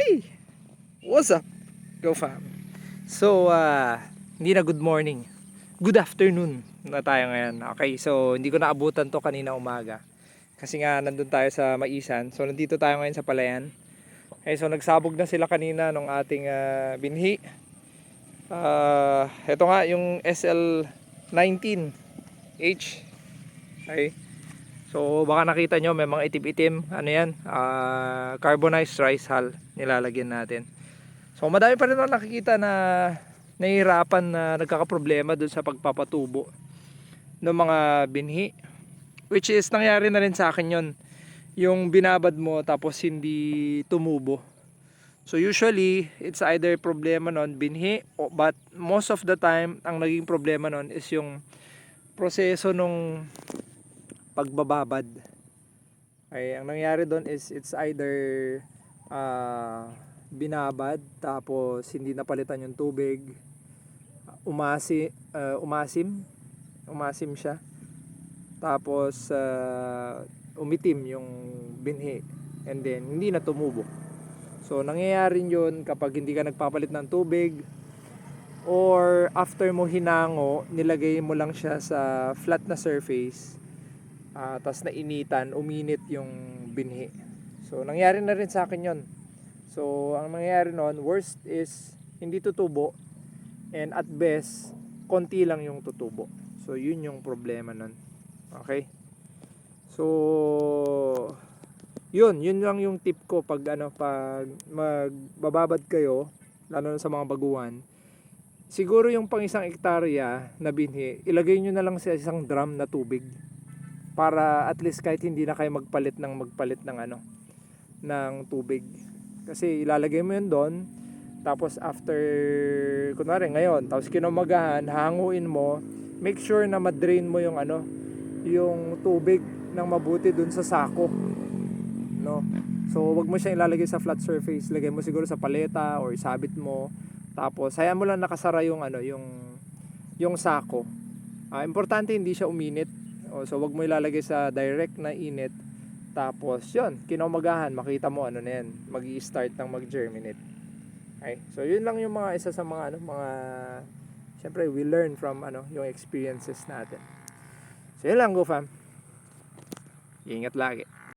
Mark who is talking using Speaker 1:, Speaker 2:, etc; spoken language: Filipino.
Speaker 1: Uy! What's up? Go fam. So, hindi na good morning. Good afternoon na tayo ngayon. Okay, so hindi ko naabutan to kanina umaga. Kasi nga nandun tayo sa Maisan. So, nandito tayo ngayon sa Palayan. Okay, so nagsabog na sila kanina nung ating binhi. Ito nga yung SL19H. Okay. So baka nakita nyo may mga itim-itim. Ano yan? Carbonized rice hull nilalagyan natin. So madami pa rin ako nakikita na nahihirapan na nagkakaproblema dun sa pagpapatubo ng mga binhi. Which is nangyari na rin sa akin yon. Yung binabad mo tapos hindi tumubo. So usually it's either problema nun binhi, but most of the time ang naging problema nun is yung proseso nung pagbababad. Ay, ang nangyari doon is it's either binabad tapos hindi napalitan yung tubig, umasim siya, tapos umitim yung binhi, and then hindi na tumubo. So nangyayari yun kapag hindi ka nagpapalit ng tubig, or after mo hinango, nilagay mo lang siya sa flat na surface, tas nainitan, uminit yung binhi. So nangyari na rin sa akin yon. So ang nangyayari noon, worst is hindi tutubo, and at best konti lang yung tutubo. So yun yung problema nun. Okay, so yun lang yung tip ko pag pag magbababad kayo, lalo na sa mga baguhan. Siguro yung pang 1 hektarya na binhi, ilagay nyo na lang sa isang drum na tubig, para at least kahit hindi na kayo magpalit ng tubig. Kasi ilalagay mo yun doon, tapos after, kunwari ngayon, tapos kinumagahan, hanguin mo, make sure na madrain mo yung yung tubig ng mabuti dun sa sako, no? So wag mo siya ilalagay sa flat surface, lagay mo siguro sa paleta or isabit mo, tapos hayaan mo lang nakasara yung yung sako. Importante hindi siya uminit. So wag mo ilalagay sa direct na init. Tapos yun, kinaumagahan, makita mo na yan, magi-start ng mag-germinate. Okay? So yun lang yung mga isa sa mga syempre we learn from yung experiences natin. So yun lang, go fam. Ingat lagi.